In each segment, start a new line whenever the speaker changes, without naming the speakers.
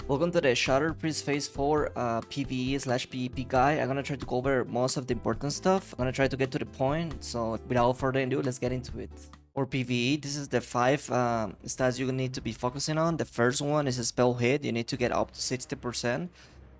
Welcome to the Shutter Priest Phase 4 PvE/PvP guide. I'm gonna try to cover most of the important stuff. I'm gonna try to get to the point, so without further ado, let's get into it. For PvE, this is the 5 stats you need to be focusing on. The first one is a spell hit. You need to get up to 60%.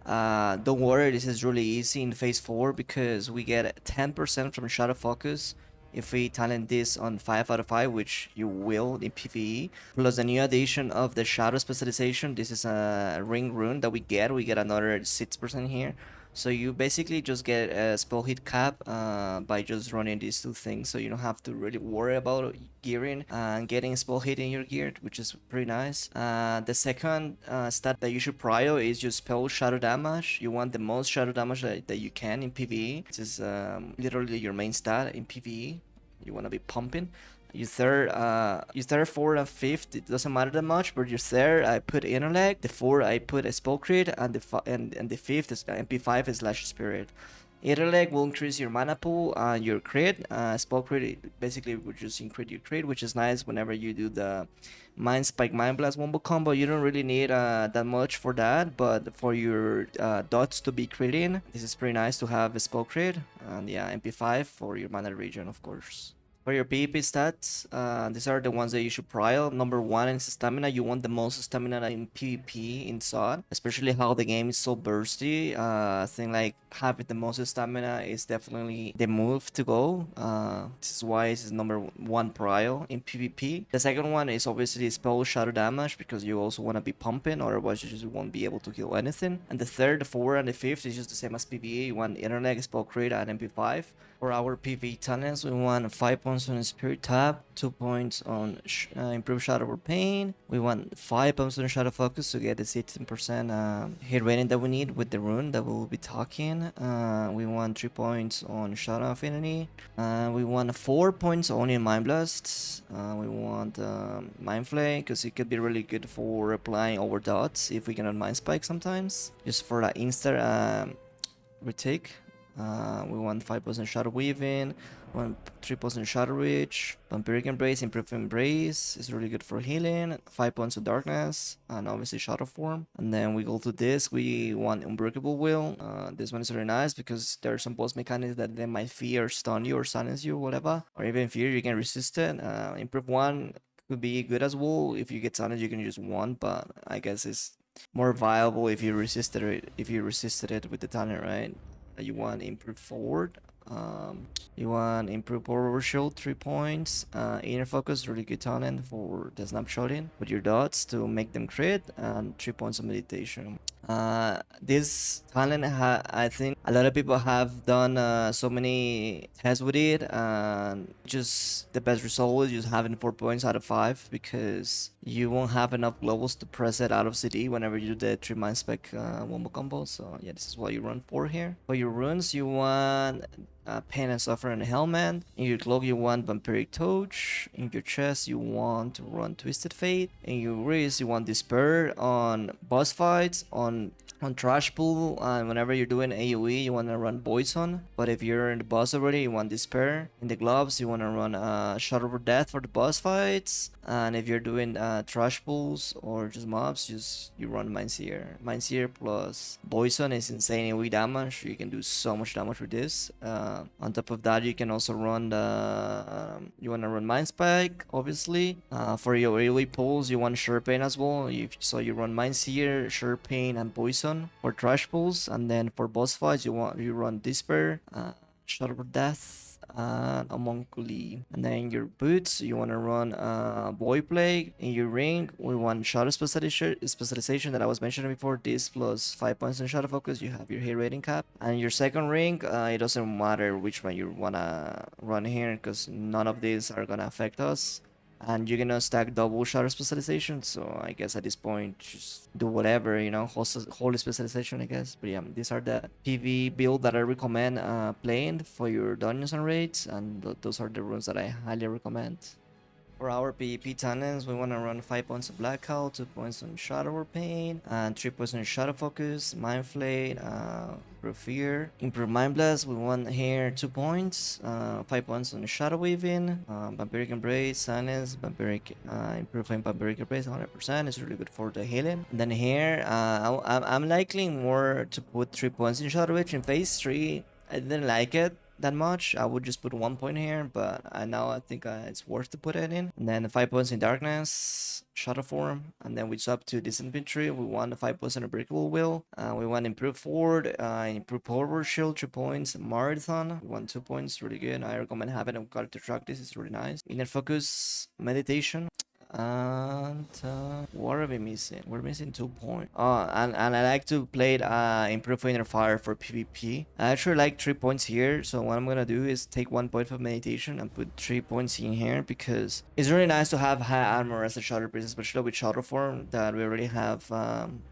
Don't worry, this is really easy in Phase 4 because we get 10% from Shadow Focus if we talent this on 5 out of 5, which you will in PvE. Plus the new addition of the Shadow Specialization. This is a ring rune that we get another 6% here. So you basically just get a spell hit cap by just running these two things, so you don't have to really worry about gearing and getting spell hit in your gear, which is pretty nice. The second stat that you should prio is just spell shadow damage. You want the most shadow damage that you can in PvE. This is literally your main stat in PvE. You want to be pumping. You third, 4th, and 5th, it doesn't matter that much, but your third, I put inner leg, the 4th, I put a spell crit, and the 5th is MP5 is Slash Spirit. Inner leg will increase your mana pool and your crit. Spell crit basically will just increase your crit, which is nice whenever you do the Mind Spike Mind Blast wombo combo. You don't really need that much for that, but for your dots to be critting, this is pretty nice to have a spell crit. And yeah, MP5 for your mana region, of course. For your PvP stats, these are the ones that you should prio. Number 1 is stamina. You want the most stamina in PvP in SOD, especially how the game is so bursty. I think like having the most stamina is definitely the move to go. This is why this is number 1 prio in PvP. The second one is obviously spell shadow damage, because you also want to be pumping, otherwise you just won't be able to kill anything. And the third, the 4th, and the 5th is just the same as PvE. You want internet, spell crit, and MP5. For our PvE talents, we want 5 points on Spirit Tap, 2 points on Improve Shadow or Pain. We want 5 points on Shadow Focus to get the 16% hit rating that we need with the rune that we will be talking. We want 3 points on Shadow Affinity. We want 4 points only in Mind Blast. We want Mind Flay, because it could be really good for applying over dots if we cannot Mind Spike sometimes. Just for that insta retake. We want 5% Shadow Weaving, 3% Shadow Reach, Vampiric Embrace, Improved Embrace is really good for healing, 5 points of Darkness, and obviously Shadow Form. And then we go to this, we want Unbreakable Will. This one is really nice because there are some boss mechanics that they might fear, stun you, or silence you, whatever. Or even fear, you can resist it. Improve 1 could be good as well. If you get silenced, you can use 1, but I guess it's more viable if you resisted it with the talent, right? You want improve forward. You want improve forward shield, 3 points. Inner focus, really good talent for the snapshotting with your dots to make them crit, and 3 points of meditation. This talent, I think a lot of people have done so many tests with it, and just the best result is just having 4 points out of 5, because you won't have enough globals to press it out of CD whenever you do the 3 mind spec wombo combo. So yeah, this is what you run for here. For your runes, you want Pain and Suffer and Helmet. In your cloak, you want Vampiric Touch. In your chest, you want to run Twisted Fate. In your wrist, you want Despair on boss fights, on Trash Pool, and whenever you're doing AoE, you want to run Poison. But if you're in the boss already, you want Despair. In the gloves, you want to run Shot Over Death for the boss fights. And if you're doing Trash Pools or just mobs, you run Mindseer. Mindseer plus Poison is insane AoE damage. You can do so much damage with this. On top of that, you can also run you want to run Mind Spike, obviously. For your AoE pulls, you want Sure Pain as well. So you run Mindseer, Sure Pain, and Poison for trash pulls. And then for boss fights, you run Despair, Shot Over Death, and Homunculi. And then in your boots, you want to run Void Plague. In your ring, we want Shadow Specialization that I was mentioning before. This plus 5 points in Shadow Focus, you have your hit rating cap. And your second ring, it doesn't matter which one you want to run here, because none of these are going to affect us. And you're gonna stack double Shadow Specialization, so I guess at this point just do whatever, Holy Specialization, I guess. But yeah, these are the PvE build that I recommend playing for your dungeons and raids, and those are the runes that I highly recommend. For our PvP talents, we want to run 5 points of Blackout, 2 points on Shadow Pain, and 3 points on Shadow Focus, Mind Flayed, Improve Fear. Improve Mind Blast, we want here 2 points, 5 points on Shadow Weaving, Vampiric Embrace, Silence, Vampiric, Improve Vampiric Embrace 100%, it's really good for the healing. And then here, I'm likely more to put 3 points in Shadow Witch in phase 3. I didn't like it that much. I would just put 1 point here, but now I think it's worth to put it in. And then 5 points in Darkness, Shadow Form, and then we swap to this infantry. We want 5 points on a Breakable Will. We want Improve Forward, Improve Forward Shield, 2 points. Marathon, we want 2 points, really good. I recommend having a card to track this, it's really nice. Inner Focus, Meditation. And what are we missing? We're missing 2 points. And I like to play it Improve Inner Fire for PvP. I actually like 3 points here, so what I'm gonna do is take 1 point for meditation and put 3 points in here, because it's really nice to have high armor as a Shadow Priest, especially with Shadow Form, that we already have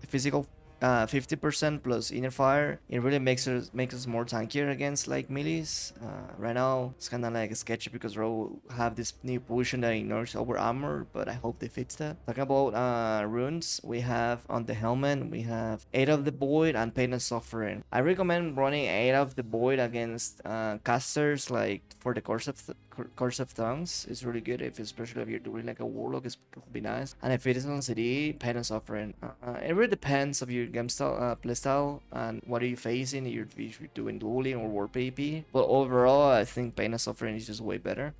physical 50% plus inner fire. It really makes us more tankier against like melees. Right now it's kind of like sketchy because Ro have this new position that ignores our armor, but I hope they fix that. Talking about runes, we have on the helmet, we have 8 of the Void and Pain and Suffering. I recommend running 8 of the Void against casters, like for the Course of Tongues. It's really good, especially if you're doing like a warlock, it's could be nice. And if it is on CD, Pain and Suffering. It really depends of your game style, playstyle, and what are you facing. If you're doing dueling or war PvP. But overall, I think Pain and Suffering is just way better.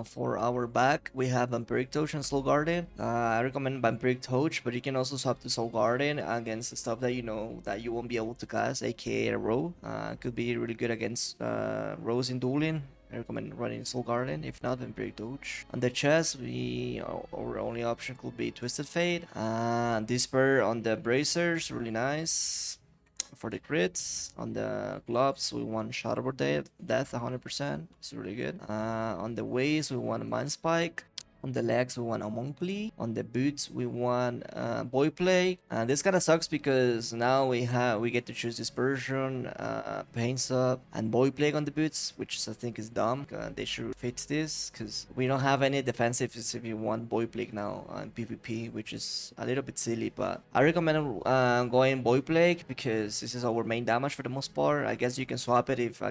For our back, we have Vampiric Touch and Soul Guardian. I recommend Vampiric Touch, but you can also swap to Soul Guardian against stuff that you know that you won't be able to cast, aka a Row. Could be really good against Rows in dueling. I recommend running Soul Guardian, if not Vampiric Touch. On the chest, our only option could be Twisted Fate. Disper on the bracers, really nice for the crits. On the gloves, we want Shadow Death 100%, it's really good. On the waist, we want Mind Spike. On the legs, we want Homunculi. On the boots, we want Boy Play. This kind of sucks because now we get to choose Dispersion, Pain Sub, and Boy Plague on the boots, which I think is dumb. They should fix this because we don't have any defensives if you want Boy Plague now on PvP, which is a little bit silly. But I recommend going Boy Plague because this is our main damage for the most part. I guess you can swap it if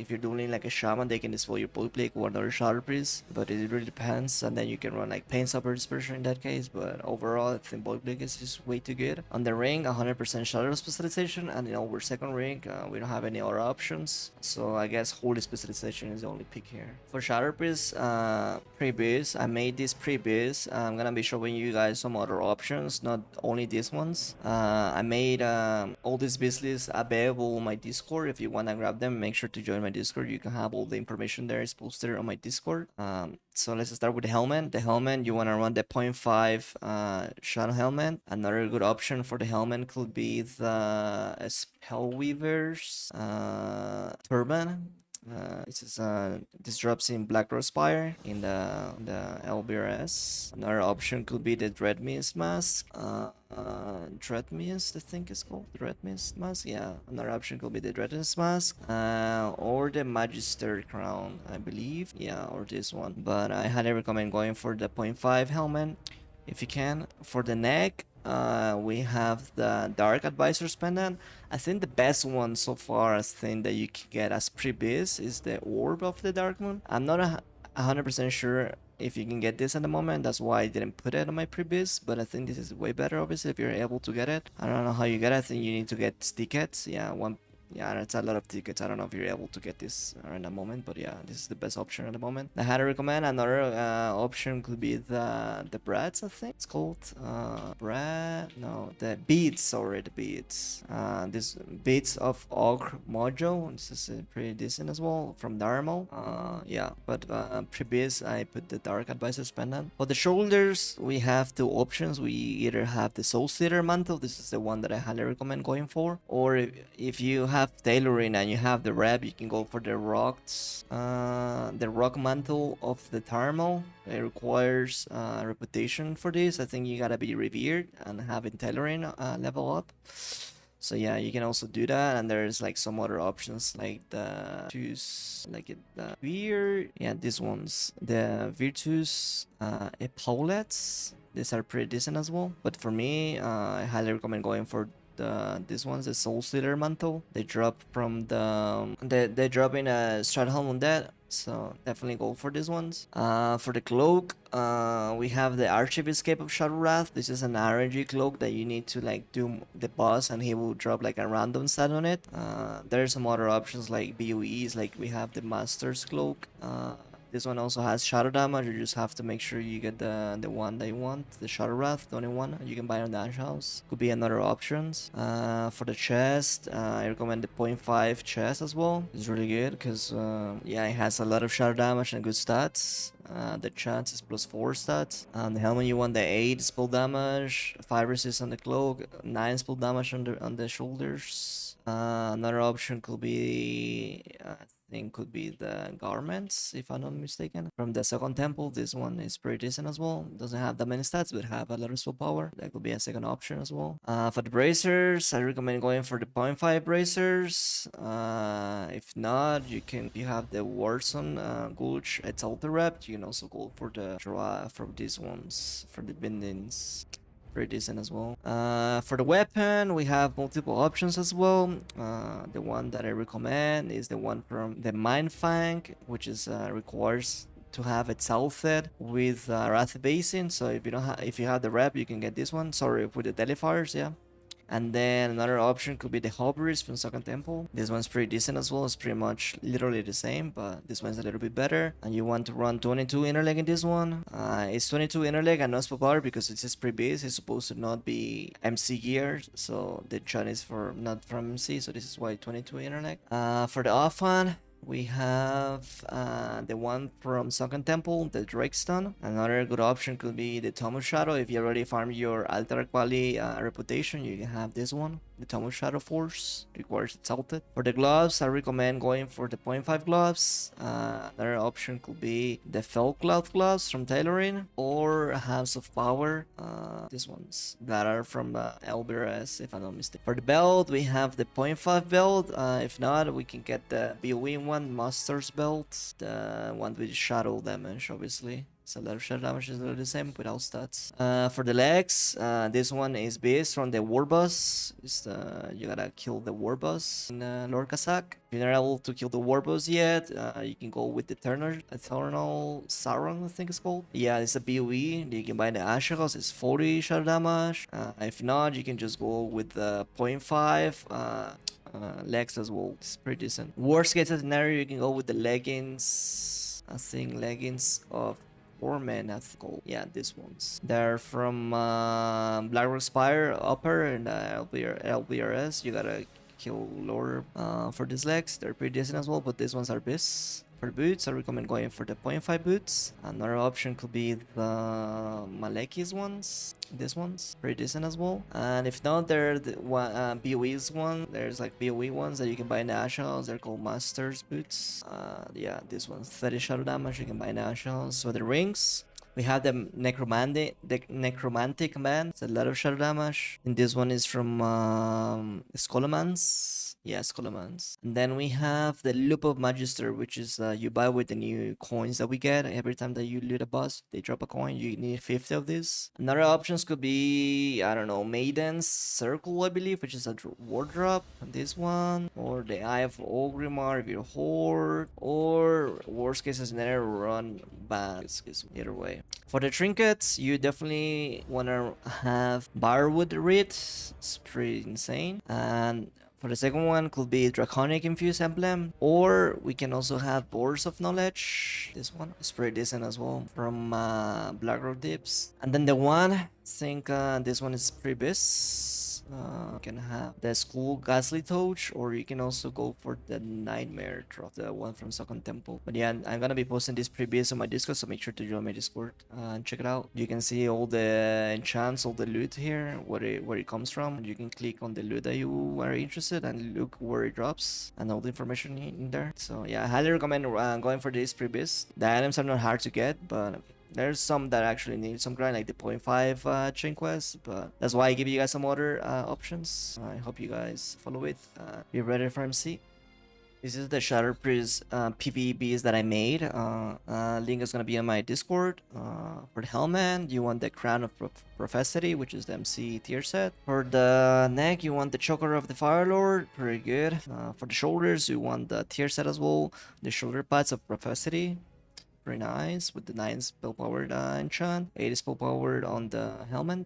you're doing like a shaman, they can dispel your Boy Plague or another Shadow Priest, but it really depends. And then you can run like Pain Supper Dispersion in that case, but overall I think Boy Plague is just way too good. On the ring, 100% Shadow Specialization, and in our second ring, we don't have any other options, so I guess Holy Specialization is the only pick here. For Shadow Priest Pre-Bis, I made this Pre-Bis. I'm gonna be showing you guys some other options, not only these ones. I made all these bis lists available on my Discord. If you wanna grab them, make sure to join my Discord. You can have all the information there. It's posted on my Discord. So let's start with the helmet. The helmet, you want to run the 0.5 Shadow Helmet. Another good option for the helmet could be the Spellweaver's Turban. This drops in Black Rose Spire in the LBRS. Another option could be the Dread Mist Mask. Dread Mist, I think it's called Dread Mist Mask. Yeah, another option could be the Dread Mist Mask, or the Magister Crown, I believe. Yeah, or this one. But I highly recommend going for the 0.5 helmet if you can. For the neck, we have the Dark Advisor's Pendant. I think the best one so far, I think that you can get as Pre-Bis is the Orb of the Dark Moon. I'm not 100% sure if you can get this at the moment, that's why I didn't put it on my Pre-Bis, but I think this is way better obviously if you're able to get it. I don't know how you get it. I think you need to get tickets. Yeah, it's a lot of tickets. I don't know if you're able to get this in a moment, but yeah, this is the best option at the moment. I highly recommend. Another option could be the Brads, I think it's called. The Beats, sorry, the Beats. This Beats of Ogre Mojo. This is pretty decent as well from Darmo. Yeah, but Pre-Bis, I put the Dark Advisor's Pendant. For the shoulders, we have 2 options. We either have the Soul Stealer Mantle. This is the one that I highly recommend going for, or if you have tailoring and you have the rep, you can go for the rocks. The rock mantle of the thermal. It requires reputation for this. I think you gotta be revered and having tailoring level up. So yeah, you can also do that, and there's like some other options like the Virtus, like the weird, yeah, these ones, the Virtus epaulets. These are pretty decent as well. But for me, I highly recommend going for these ones, the Soul Stealer mantle. They drop from they drop in a Stratholm on that. So definitely go for these ones. For the cloak, we have the Archive Escape of Shadow Wrath. This is an RNG cloak that you need to like do the boss, and he will drop like a random stat on it. There are some other options like BOEs, like we have the Master's Cloak. This one also has shadow damage. You just have to make sure you get the one that you want, the Shadow Wrath, the only one you can buy on the Ash House. Could be another options. For the chest, I recommend the 0.5 chest as well. It's really good because yeah, it has a lot of shadow damage and good stats. The chance is +4 stats. The helmet, you want the 8 spell damage, 5 resist on the cloak, 9 spell damage on the shoulders. Another option could be think could be the garments, if I'm not mistaken. From the second temple, this one is pretty decent as well. Doesn't have that many stats, but have a lot of spell power. That could be a second option as well. For the bracers, I recommend going for the 0.5 bracers. If not, if you have the Warzone Gulch, it's Alter Rep. You can also go for the draw from these ones, for the bindings. Pretty decent as well. For the weapon, we have multiple options as well. The one that I recommend is the one from the Mind Fang, which is requires to have it self-fed with Wrath Basin. So if you have the rep, you can get this one. Sorry, with the Delifiers, yeah. And then another option could be the Hobris from Second Temple. This one's pretty decent as well. It's pretty much literally the same, but this one's a little bit better. And you want to run 22 inner leg in this one. It's 22 inner leg and no spell power because it's just pre-bis. It's supposed to not be MC gear, so the chun is not from MC, so this is why 22 inner leg. For the offhand, we have the one from Sunken Temple, the Drake Stun. Another good option could be the Tome of Shadow. If you already farmed your Altar Quali reputation, you can have this one. The Tome of Shadow Force requires it salted. For the gloves, I recommend going for the 0.5 gloves. Another option could be the Fell Cloud gloves from tailoring, or House of Power. These ones that are from LBRS, if I'm not mistaken. For the belt, we have the 0.5 belt. If not, we can get the BOE one, Master's belt, the one with shadow damage, obviously. So a lot of shadow damage is the same without stats. For the legs, this one is based on the war boss. You gotta kill the war boss in Lord Kazak. If you're not able to kill the war boss yet, you can go with the Eternal Sauron, I think it's called. Yeah, it's a BOE. You can buy the Ash House, it's 40 shadow damage. If not, you can just go with the 0.5. Legs as well. It's pretty decent. Worst case scenario, you can go with the leggings. I think leggings of 4 men, I think. Yeah, these ones. They're from Blackrock Spire upper and LBRS. You gotta kill lower for these legs. They're pretty decent as well, but these ones are bis. For boots, I recommend going for the 0.5 boots. Another option could be the Malekis ones. These ones, pretty decent as well. And if not, there are the BOE's one. There's like BOE ones that you can buy in the Ash House. They're called Master's boots. Yeah, this one's 30 shadow damage. You can buy in the Ash House. So the rings, we have the Necromantic Man. It's a lot of shadow damage. And this one is from Skolomans. Yeah, Skolomans. And then we have the Loop of Magister, which is you buy with the new coins that we get. Every time that you loot a boss, they drop a coin. You need 50 of this. Another options could be, I don't know, Maiden's Circle, I believe, which is a wardrop. This one. Or the Eye of Ogrimmar if you're Horde. Or worst case scenario, run bad. Either way. For the trinkets, you definitely want to have Barwood Wreath. It's pretty insane. And for the second one, could be Draconic Infused Emblem, or we can also have Boards of Knowledge. This one is pretty decent as well from Blackrock Dips. And then the one, I think this one is Pre-Bis. You can have the School Ghastly Touch, or you can also go for the Nightmare Drop, the one from Second Temple. But yeah, I'm gonna be posting this Pre-Bis on my Discord, so make sure to join my Discord and check it out. You can see all the enchants, all the loot here, where it comes from. You can click on the loot that you are interested and look where it drops and all the information in there. So yeah, I highly recommend going for this Pre-Bis. The items are not hard to get, but There's some that actually need some grind, like the 0.5 chain quest, but that's why I give you guys some other options. I hope you guys follow it. Be ready for MC. This is the Shatter Priest PvE Bis that I made. Link is gonna be on my Discord. For the helmet, you want the Crown of Prophecy, which is the MC tier set. For the neck, you want the Choker of the Fire Lord, pretty good. For the shoulders, you want the tier set as well, the Shoulder Pads of Prophecy. Very nice with the 9 spell powered enchant, 8 spell powered on the helmet.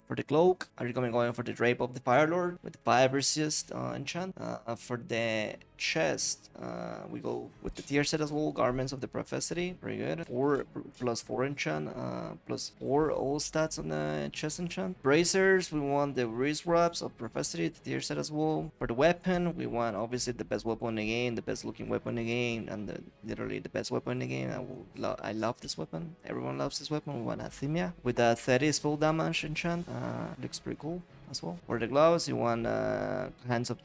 For the cloak, I recommend going for the Drape of the Fire Lord with the 5 resist enchant. For the chest, we go with the tier set as well, Garments of the Prophecy, very good. 4 plus 4 enchant, plus 4 all stats on the chest enchant. Bracers, we want the wrist wraps of Prophecy, the tier set as well. For the weapon, we want obviously the best weapon in the game, the best looking weapon in the game, and literally the best weapon in the game. I love this weapon. Everyone loves this weapon. We want Athemia with a 30 spell damage enchant. Looks pretty cool as well. For the gloves, you want Hands of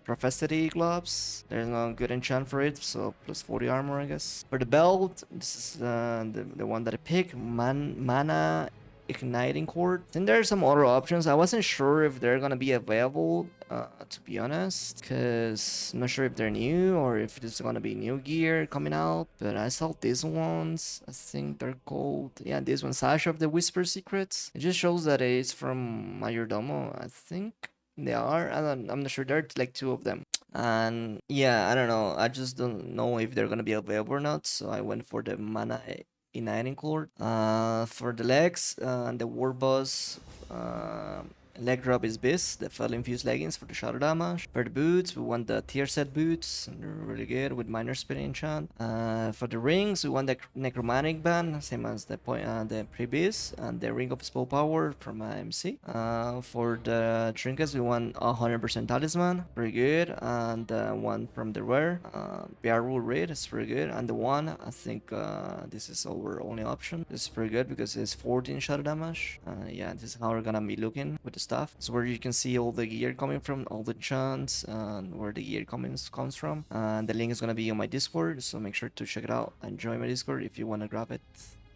Prophecy gloves. There's no good enchant for it, so plus 40 armor, I guess. For the belt, this is the one that I picked. Mana Igniting Cord. Then there are some other options. I wasn't sure if they're gonna be available, to be honest, because I'm not sure if they're new or if there's gonna be new gear coming out. But I saw these ones. I think they're called, yeah, this one, Sash of the Whisper Secrets. It just shows that it's from Mayordomo. I think they are. I'm not sure. There are like 2 of them. And yeah, I don't know. I just don't know if they're gonna be available or not. So I went for the Mana Igniting Cord. For the legs, the War Boss leg drop is Bis, the Fell Infused leggings for the shadow damage. For the boots, we want the tier set boots, and they're really good with minor speed enchant. For the rings, we want the necromantic band, same as the the Pre-Bis, and the ring of spell power from MC. For the trinkets, we want 100% talisman, pretty good, and one from the rare, Bearwool Raid is pretty good, and the one I think this is our only option. This is pretty good because it's 14 shadow damage. Yeah, this is how we're gonna be looking with the stuff. It's where you can see all the gear coming from, all the chants, and where the gear comes from. And the link is gonna be on my Discord, so make sure to check it out and join my Discord if you wanna grab it.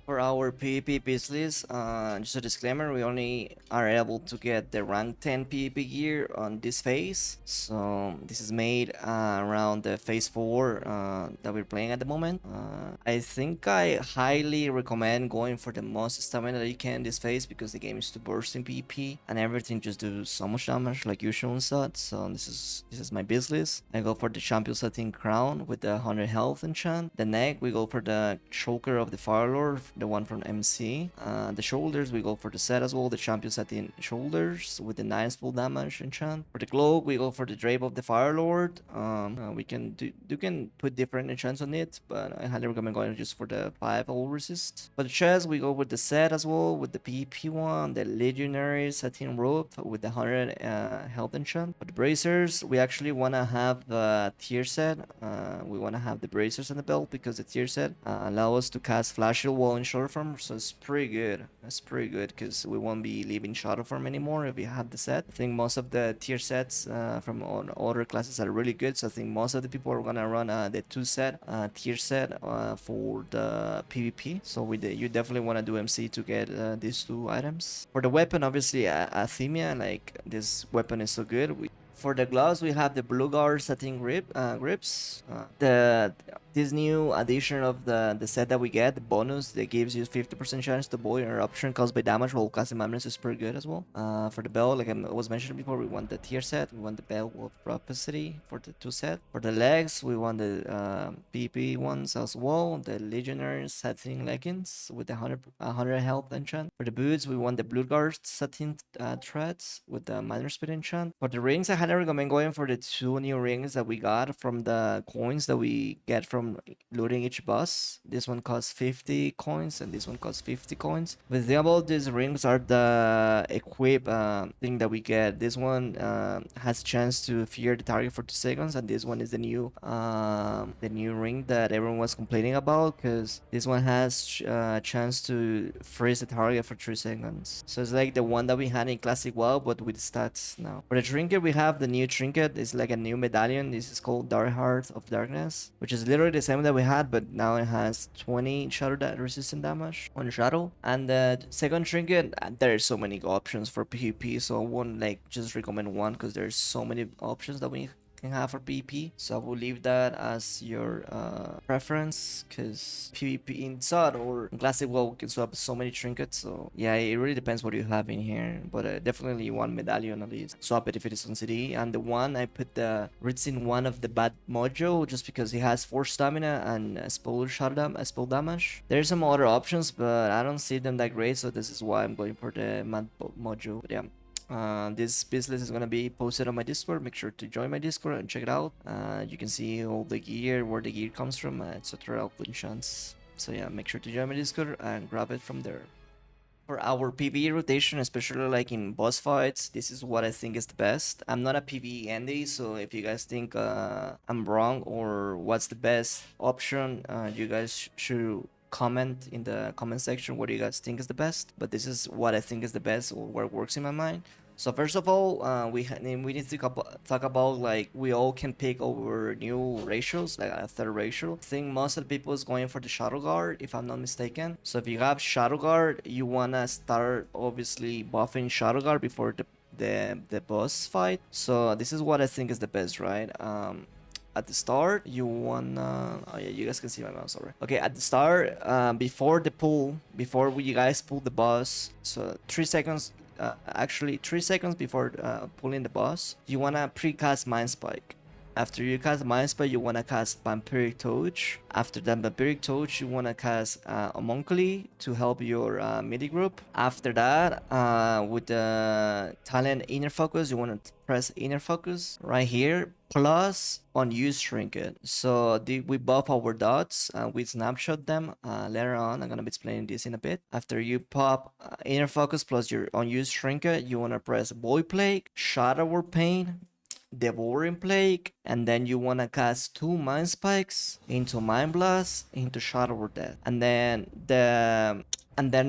For our PvP Bis List, just a disclaimer, we only are able to get the rank 10 PvP gear on this phase. So this is made around the phase 4 that we're playing at the moment. I think I highly recommend going for the most stamina that you can in this phase because the game is too burst in PvP and everything just do so much damage like usual and such. So this is my Bis List. I go for the Champion Setting Crown with the 100 health enchant. The neck, we go for the Choker of the Fire Lord, the one from MC. The shoulders, we go for the set as well, the Champion Setting shoulders with the 9 spell damage enchant. For the cloak, we go for the Drape of the Fire Lord. We can you can put different enchants on it, but I highly recommend going just for the 5 all resist. For the chest, we go with the set as well, with the PvP one, the Legionary Satin Robe with the 100 health enchant. For the bracers, we actually want to have the tier set. We want to have the bracers and the belt because the tier set allow us to cast Flash Shield while in short form, so it's pretty good. It's pretty good because we won't be leaving shadow form anymore if we have the set. I think most of the tier sets from other classes are really good, so I think most of the people are gonna run the 2 set tier set for the PvP. So you definitely want to do MC to get these 2 items. For the weapon, obviously Athemia, like this weapon is so good. For the gloves, we have the Blue Guard Satin grips. This new addition of the set that we get, the bonus that gives you 50% chance to avoid interruption caused by damage while casting madness is pretty good as well. For the belt, like I was mentioning before, we want the tier set. We want the belt of prophecy for the 2 set. For the legs, we want the PP ones as well. The Legionary Satin leggings with the 100 health enchant. For the boots, we want the Blue Guard Satin threads with the minor speed enchant. For the rings, I highly recommend going for the 2 new rings that we got from the coins that we get from looting each boss. This one costs 50 coins and this one costs 50 coins. But the thing about these rings are the equip thing that we get. This one has a chance to fear the target for 2 seconds, and this one is the new ring that everyone was complaining about because this one has a chance to freeze the target for 3 seconds. So it's like the one that we had in Classic WoW but with stats now. For the trinket, we have the new trinket. It's like a new medallion. This is called Dark Heart of Darkness, which is literally the same that we had, but now it has 20 shadow resistant damage on shadow. And the second trinket, there's so many options for PvP, so I won't like just recommend one because there's so many options that we can have for PvP. So I will leave that as your preference, because PvP in SOD or in Classic WoW can swap so many trinkets. So yeah, it really depends what you have in here, but definitely one medallion at least. Swap it if it is on CD. And the one I put the Ritzin one of the bad mojo just because he has 4 stamina and spell damage. There's some other options, but I don't see them that great, so this is why I'm going for the mad mojo. But yeah. This Bis List is gonna be posted on my Discord. Make sure to join my Discord and check it out. You can see all the gear, where the gear comes from, etc. I'll put in chance. So yeah, make sure to join my Discord and grab it from there. For our PvE rotation, especially like in boss fights, this is what I think is the best. I'm not a PvE Andy, so if you guys think I'm wrong or what's the best option, you guys should comment in the comment section what do you guys think is the best. But this is what I think is the best or what works in my mind. So first of all, we need to talk about like we all can pick over new ratios, like a third ratio. I think most of the people is going for the Shadow Guard, if I'm not mistaken. So if you have Shadow Guard, you wanna start obviously buffing Shadow Guard before the boss fight. So this is what I think is the best, right? At the start, you wanna... Oh yeah, you guys can see my mouse already. Okay, at the start, before the pull, before you guys pull the boss, so 3 seconds... actually 3 seconds before pulling the boss, you wanna pre-cast Mind Spike. After you cast Mind Spike, you wanna cast Vampiric Touch. After that Vampiric Touch, you wanna cast Homunculi to help your midi group. After that, with the talent Inner Focus, you wanna press Inner Focus right here, plus Unused Trinket. So we buff our dots, we snapshot them later on. I'm gonna be explaining this in a bit. After you pop Inner Focus plus your Unused Trinket, you wanna press Void Plague, Shadow Pain, Devouring Plague, and then you wanna cast 2 Mind Spikes into Mind Blast, into Shadow Death, and then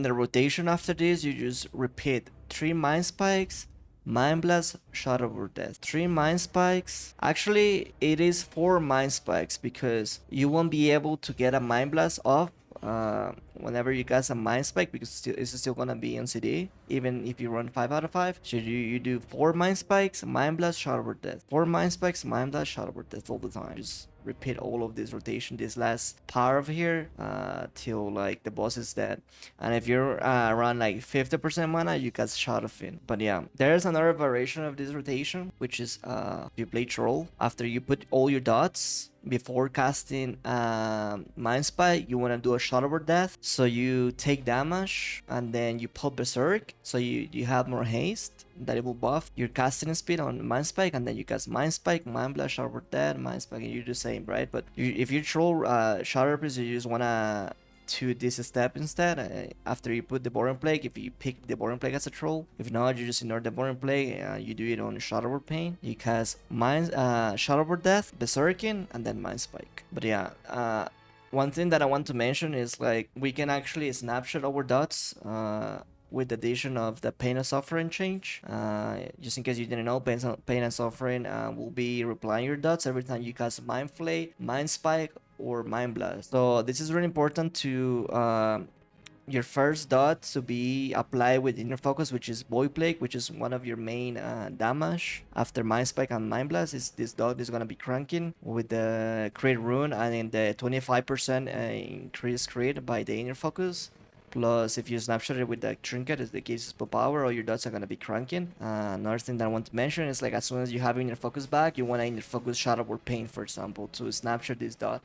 the rotation after this, you just repeat 3 Mind Spikes, Mind Blast, Shadow Death, 3 Mind Spikes. Actually, it is 4 Mind Spikes because you won't be able to get a Mind Blast off whenever you cast a Mind Spike because it's still gonna be on CD even if you run 5 out of 5. So you do 4 Mind Spikes, Mind Blast, Shadow Death, 4 Mind Spikes, Mind Blast, Shadow Death all the time. Just repeat all of this rotation, this last power of here till like the boss is dead. And if you're around like 50% mana, you cast Shadow Fin. But yeah, there's another variation of this rotation, which is you play Troll. After you put all your dots before casting Mind Spike, you want to do a Shadow Death, so you take damage and then you pull Berserk, so you have more haste that it will buff your casting speed on Mind Spike, and then you cast Mind Spike, Mind Blast, Shadow Death, Mind Spike, and you do the same, right? But if you troll Shadow Priest, you just wanna to this step instead. After you put the Boring Plague, if you pick the Boring Plague as a troll, if not, you just ignore the Boring Plague. You do it on Shadow Pain. You cast Shadow Death, Berserking, and then Mind Spike. But yeah, one thing that I want to mention is like we can actually snapshot our dots with the addition of the Pain and Suffering change. Just in case you didn't know, Pain and Suffering will be replying your dots every time you cast Mind Flay, Mind Spike, or Mind Blast. So this is really important to your first dot to be applied with Inner Focus, which is Void Plague, which is one of your main damage. After Mind Spike and Mind Blast, this dot is gonna be cranking with the crit rune and in the 25% increased crit by the Inner Focus. Plus, if you snapshot it with the trinket, it gives you power, all your dots are gonna be cranking. Another thing that I want to mention is like as soon as you have Inner Focus back, you want to Inner Focus Shadow or Pain, for example, to snapshot this dot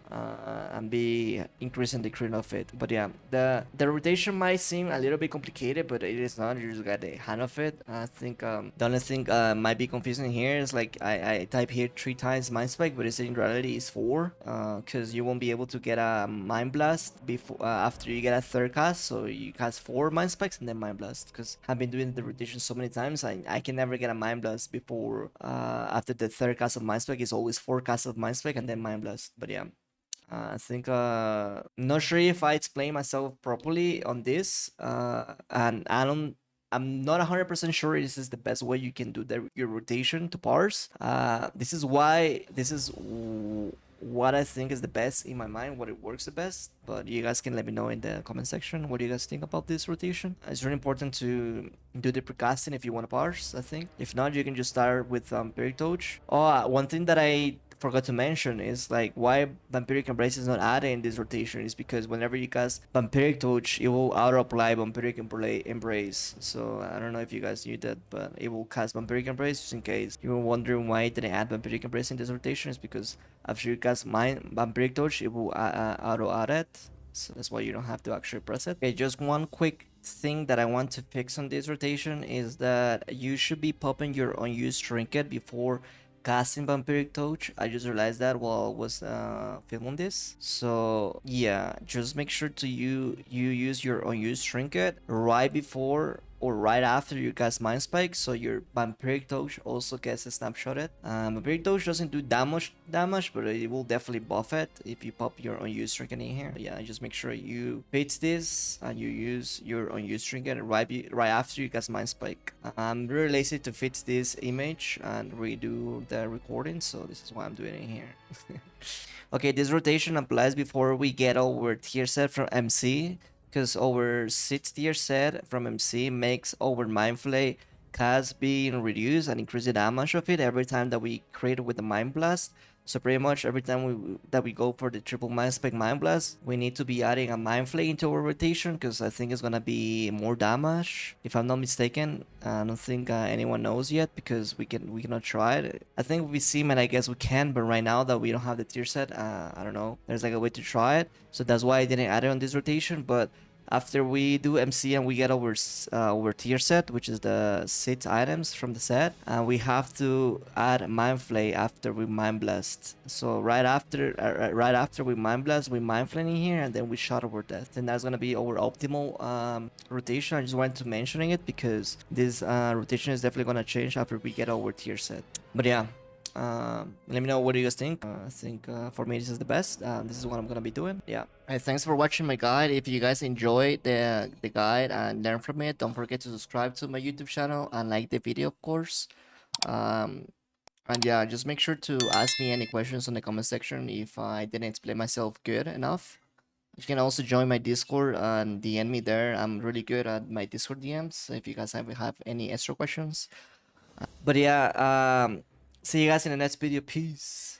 and be increasing the crit of it. But yeah, the rotation might seem a little bit complicated, but it is not. You just got the hang of it. I think the only thing might be confusing here is like I type here 3 times Mind Spike, but it's in reality is 4, because you won't be able to get a Mind Blast before after you get a third cast. So you cast 4 Mind Spikes and then Mind Blast, because I've been doing the rotation so many times, I can never get a Mind Blast before after the third cast of Mind Spike. Is always 4 casts of Mind Spike and then Mind Blast. But yeah, I think not sure if I explained myself properly on this, and I'm not 100% sure this is the best way you can do your rotation to parse. This is what I think is the best in my mind, what it works the best. But you guys can let me know in the comment section what do you guys think about this rotation. It's really important to do the precasting if you want to parse, I think. If not, you can just start with Vampiric Touch. Oh, one thing that I forgot to mention is like why Vampiric Embrace is not added in this rotation is because whenever you cast Vampiric Touch, it will auto apply Vampiric Embrace. So I don't know if you guys knew that, but it will cast Vampiric Embrace just in case you were wondering why it didn't add Vampiric Embrace in this rotation. Is because after you cast Vampiric Touch, it will auto add it. So that's why you don't have to actually press it. Okay, just one quick thing that I want to fix on this rotation is that you should be popping your unused trinket before casting Vampiric Touch. I just realized that while I was filming this. So yeah, just make sure to you use your unused trinket right before or right after you cast Mind Spike, so your Vampiric Touch also gets a snapshotted. Vampiric Touch doesn't do that much damage, but it will definitely buff it if you pop your unused trinket in here. But yeah, just make sure you fix this and you use your unused trinket right after you cast Mind Spike. I'm really lazy to fix this image and redo the recording, so this is why I'm doing it here. Okay, this rotation applies before we get our tier set from MC, because our 6th tier set from MC makes our Mind Flay cast being reduced and increase the damage of it every time that we create with the Mind Blast. So pretty much every time we go for the triple Mind Spike Mind Blast, we need to be adding a Mind Flay into our rotation because I think it's gonna be more damage. If I'm not mistaken, I don't think anyone knows yet because we cannot try it. I think we see and I guess we can, but right now that we don't have the tier set, I don't know. There's like a way to try it, so that's why I didn't add it on this rotation. But after we do MC and we get our tier set, which is the 6 items from the set, we have to add Mind Flay after we Mind Blast. So right after we Mind Blast, we Mind Flay in here, and then we shot our death. And that's gonna be our optimal rotation. I just wanted to mention it because this rotation is definitely gonna change after we get our tier set. But yeah. Let me know what do you guys think. I think for me this is the best. This is what I'm gonna be doing. Yeah. Alright, thanks for watching my guide. If you guys enjoyed the guide and learn from it, don't forget to subscribe to my YouTube channel and like the video, of course. And yeah, just make sure to ask me any questions in the comment section if I didn't explain myself good enough. You can also join my Discord and DM me there. I'm really good at my Discord DMs if you guys have any extra questions. But yeah, see you guys in the next video. Peace.